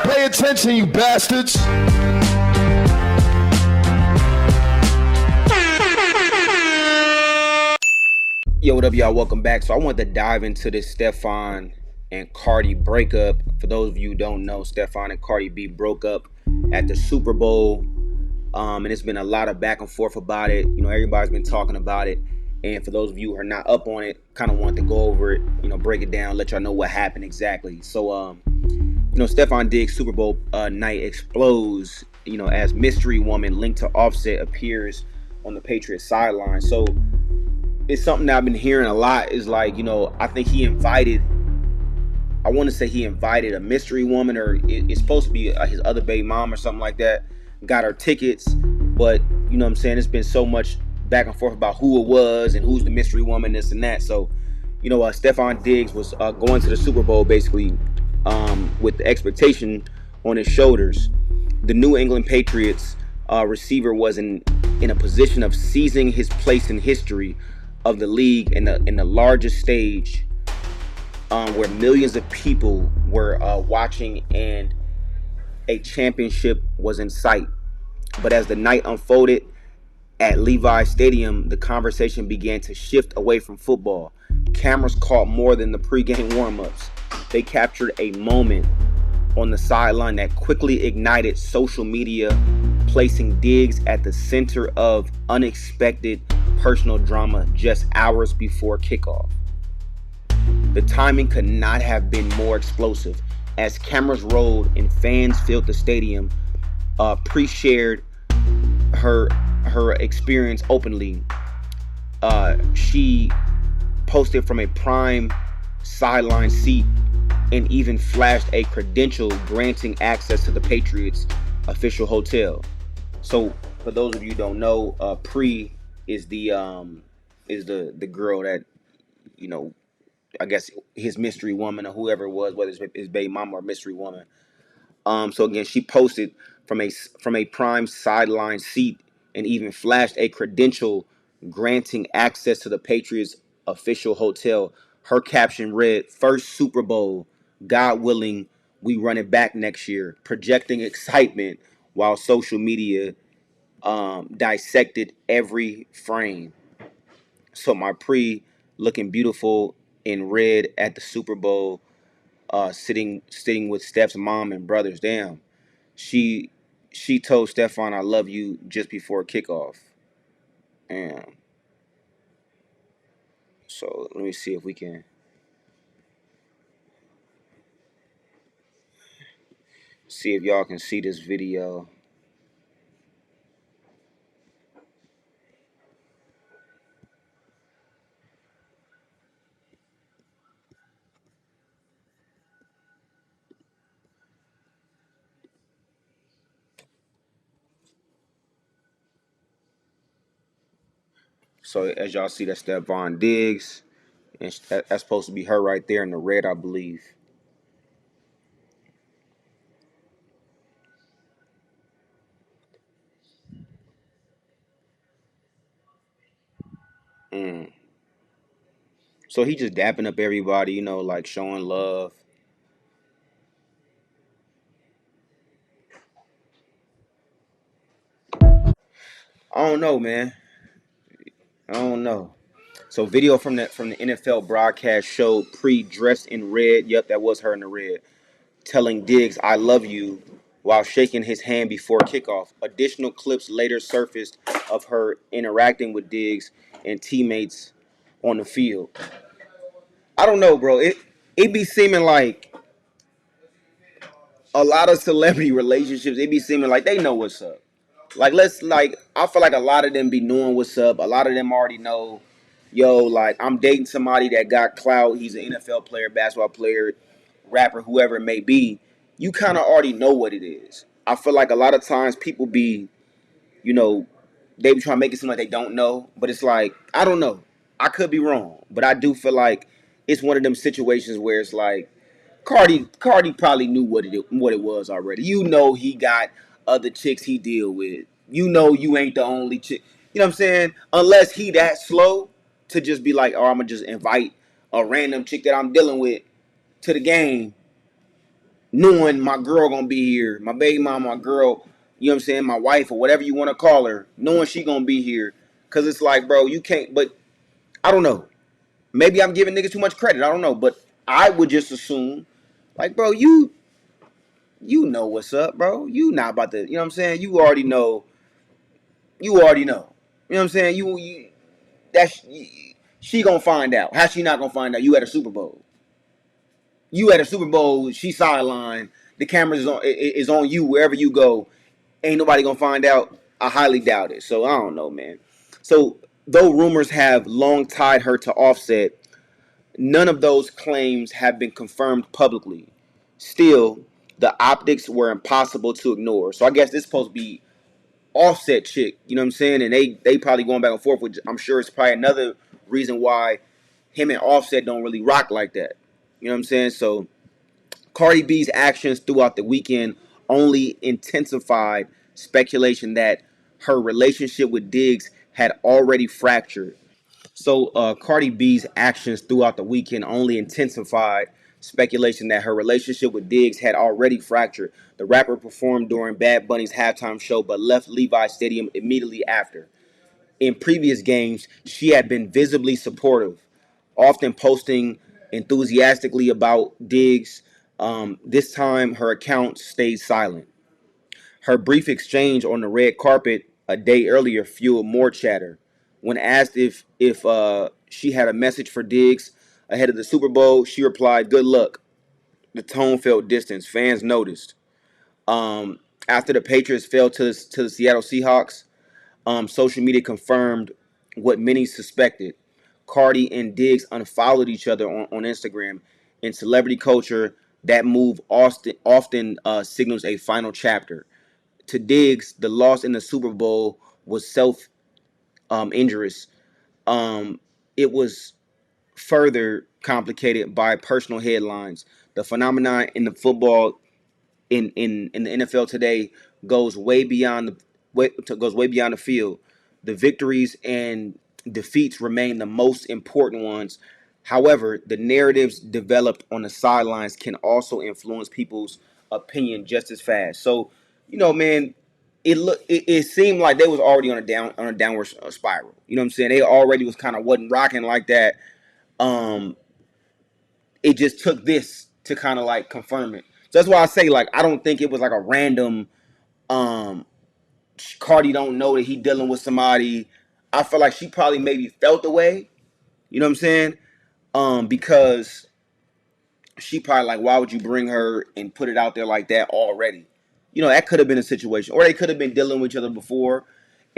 Pay attention, you bastards. Yo, what up, y'all? Welcome back. So I want to dive into this Stefon and Cardi breakup. For those of you who don't know, Stefon and Cardi B broke up at the Super Bowl. And it's been a lot of back and forth about it. You know, everybody's been talking about it. And for those of you who are not up on it, kind of want to go over it, you know, break it down, let y'all know what happened exactly. So, Stefon Diggs' Super Bowl night explodes, as mystery woman linked to Offset appears on the Patriots sideline. So it's something that I've been hearing a lot is like, I think I want to say he invited a mystery woman, or it's supposed to be his other baby mom or something like that, got her tickets. But, you know what I'm saying, it's been so much back and forth about who it was and who's the mystery woman, this and that. So, Stefon Diggs was going to the Super Bowl basically with the expectation on his shoulders. The New England Patriots receiver was in a position of seizing his place in history of the league in the largest stage, where millions of people were watching and a championship was in sight. But as the night unfolded at Levi Stadium, the conversation began to shift away from football. Cameras caught more than the pregame warm-ups. They captured a moment on the sideline that quickly ignited social media, placing Diggs at the center of unexpected personal drama just hours before kickoff. The timing could not have been more explosive. As cameras rolled and fans filled the stadium, pre-shared her experience openly. She posted from a prime sideline seat and even flashed a credential granting access to the Patriots official hotel. So for those of you who don't know, Pre is the girl that, I guess his mystery woman or whoever it was, whether it's his baby mama or mystery woman. So again, she posted from a prime sideline seat and even flashed a credential granting access to the Patriots official hotel. Her caption read, "First Super Bowl, God willing, we run it back next year," projecting excitement while social media dissected every frame. So my Pre looking beautiful in red at the Super Bowl, sitting with Steph's mom and brothers. Damn, she told Stefon, "I love you," just before kickoff. And so let me see if we can see if y'all can see this video. So as y'all see, that's Stefon Diggs, and that's supposed to be her right there in the red, I believe. Mm. So he just dapping up everybody, like showing love. I don't know, man. I don't know. So video from the NFL broadcast showed Pre dressed in red. Yep, that was her in the red, telling Diggs, "I love you," while shaking his hand before kickoff. Additional clips later surfaced of her interacting with Diggs and teammates on the field. I don't know, bro. It be seeming like a lot of celebrity relationships. It be seeming like they know what's up. I feel like a lot of them be knowing what's up. A lot of them already know, yo, like I'm dating somebody that got clout. He's an NFL player, basketball player, rapper, whoever it may be. You kind of already know what it is. I feel like a lot of times people be, you know, they be trying to make it seem like they don't know, but it's like I don't know. I could be wrong, but I do feel like it's one of them situations where it's like Cardi probably knew what it was already. He got other chicks he deal with. You ain't the only chick. You know what I'm saying? Unless he that slow to just be like, I'm gonna just invite a random chick that I'm dealing with to the game, knowing my girl gonna be here, my baby mama, my girl, you know what I'm saying, my wife or whatever you want to call her, knowing she gonna be here. Cause it's like, bro, you can't. But I don't know. Maybe I'm giving niggas too much credit. I don't know. But I would just assume, like, bro, you know what's up, bro. You not about to, you know what I'm saying. You already know. You already know. You know what I'm saying. You that's she gonna find out. How she not gonna find out? You at a Super Bowl. You at a Super Bowl. She sideline. The cameras is on you wherever you go. Ain't nobody gonna find out. I highly doubt it. So I don't know, man. So though rumors have long tied her to Offset, none of those claims have been confirmed publicly. Still, the optics were impossible to ignore. So I guess this is supposed to be Offset chick, you know what I'm saying? And they probably going back and forth, which I'm sure it's probably another reason why him and Offset don't really rock like that. You know what I'm saying? So Cardi B's actions throughout the weekend only intensified speculation that her relationship with Diggs had already fractured. So Cardi B's actions throughout the weekend only intensified speculation that her relationship with Diggs had already fractured. The rapper performed during Bad Bunny's halftime show but left Levi Stadium immediately after. In previous games, she had been visibly supportive, often posting enthusiastically about Diggs. This time, her account stayed silent. Her brief exchange on the red carpet a day earlier fueled more chatter. When asked if she had a message for Diggs ahead of the Super Bowl, she replied, "Good luck." The tone felt distant. Fans noticed. After the Patriots fell to the Seattle Seahawks, social media confirmed what many suspected. Cardi and Diggs unfollowed each other on Instagram. In celebrity culture, that move often signals a final chapter. To Diggs, the loss in the Super Bowl was self injurious. It was further complicated by personal headlines. The phenomenon in the football in the NFL today goes way beyond goes way beyond the field. The victories and defeats remain the most important ones. However, the narratives developed on the sidelines can also influence people's opinion just as fast. So, you know, man, it seemed like they was already on a downward spiral. You know what I'm saying? They already was kind of wasn't rocking like that. Um, it just took this to kind of like confirm it. So that's why I say like I don't think it was like a random um Cardi don't know that he dealing with somebody. I feel like she probably maybe felt the way, you know what I'm saying? Because she probably like, why would you bring her and put it out there like that already? You know, that could have been a situation. Or they could have been dealing with each other before.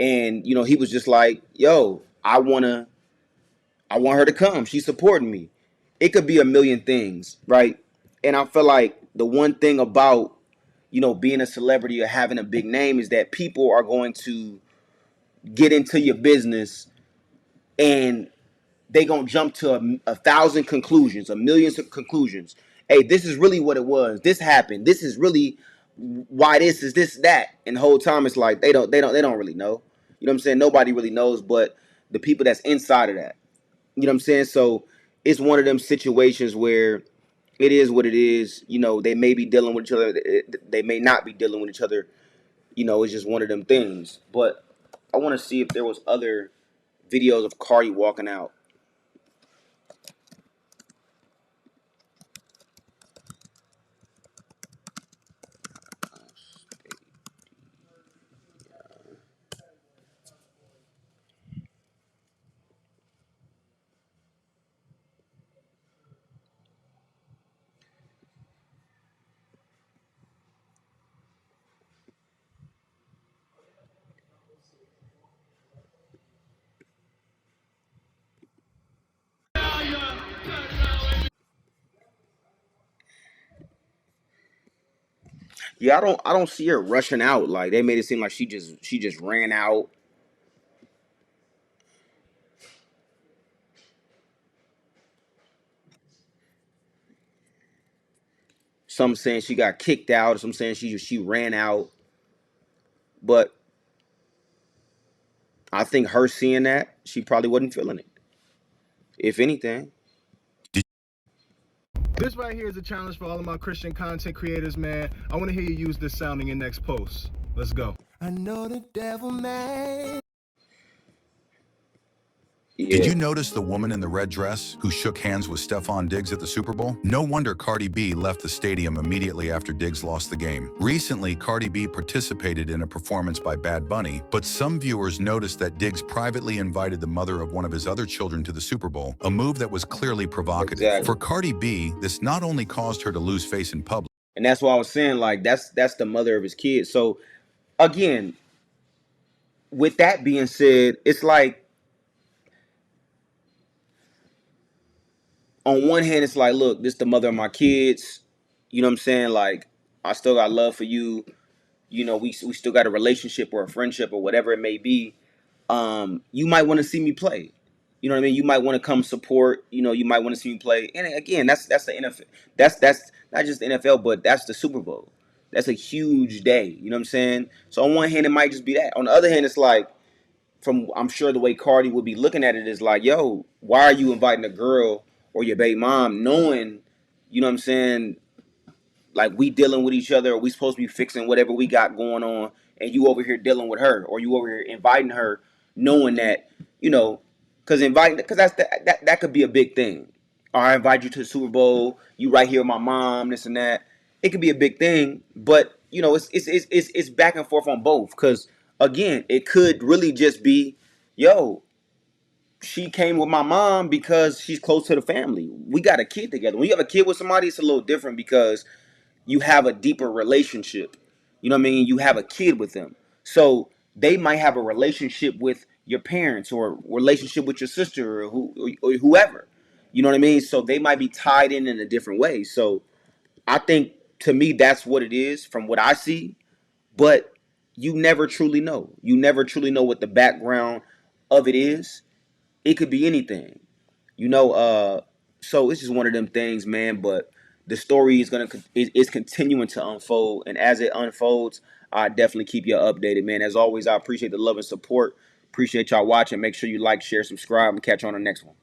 And, you know, he was just like, yo, I want her to come. She's supporting me. It could be a million things, right? And I feel like the one thing about, you know, being a celebrity or having a big name is that people are going to get into your business and they gonna jump to a thousand conclusions, a million conclusions. Hey, this is really what it was. This happened. This is really why this is this that. And the whole time it's like they don't really know. You know what I'm saying? Nobody really knows, but the people that's inside of that. You know what I'm saying? So it's one of them situations where it is what it is. You know, they may be dealing with each other. They may not be dealing with each other. You know, it's just one of them things. But I want to see if there was other videos of Cardi walking out. Yeah, I don't see her rushing out. Like they made it seem like she just ran out. Some saying she got kicked out. Some saying she ran out. But I think her seeing that she probably wasn't feeling it. If anything. This right here is a challenge for all of my Christian content creators, man. I want to hear you use this sound in your next post. Let's go. I know the devil, man. Did Yeah, you notice the woman in the red dress who shook hands with Stefon Diggs at the Super Bowl? No wonder Cardi B left the stadium immediately after Diggs lost the game. Recently, Cardi B participated in a performance by Bad Bunny, but some viewers noticed that Diggs privately invited the mother of one of his other children to the Super Bowl, a move that was clearly provocative. exactly. For Cardi B, this not only caused her to lose face in public, And that's why I was saying, like, that's the mother of his kids. So again, with that being said, it's like on one hand, it's like, look, this the mother of my kids. You know what I'm saying? Like, I still got love for you. You know, we still got a relationship or a friendship or whatever it may be. You might want to see me play. You know what I mean? You might want to come support. You know, you might want to see me play. And again, that's the NFL. That's not just the NFL, but that's the Super Bowl. That's a huge day. You know what I'm saying? So on one hand, it might just be that. On the other hand, it's like, from I'm sure the way Cardi would be looking at it is like, yo, why are you inviting a girl or your baby mom knowing, you know what I'm saying, like we dealing with each other, or we supposed to be fixing whatever we got going on, and you over here dealing with her, or you over here inviting her, knowing that, you know, because that could be a big thing. Or I invite you to the Super Bowl, you right here with my mom, this and that. It could be a big thing, but you know, it's back and forth on both. Because again, it could really just be, yo, she came with my mom because she's close to the family. We got a kid together. When you have a kid with somebody, it's a little different because you have a deeper relationship. You know what I mean? You have a kid with them. So they might have a relationship with your parents or relationship with your sister or whoever. You know what I mean? So they might be tied in a different way. So I think to me that's what it is from what I see, but you never truly know. You never truly know what the background of it is. It could be anything. You know, so it's just one of them things, man. But the story is continuing to unfold, and as it unfolds, I definitely keep you updated, man. As always, I appreciate the love and support. Appreciate y'all watching. Make sure you like, share, subscribe, and catch you on the next one.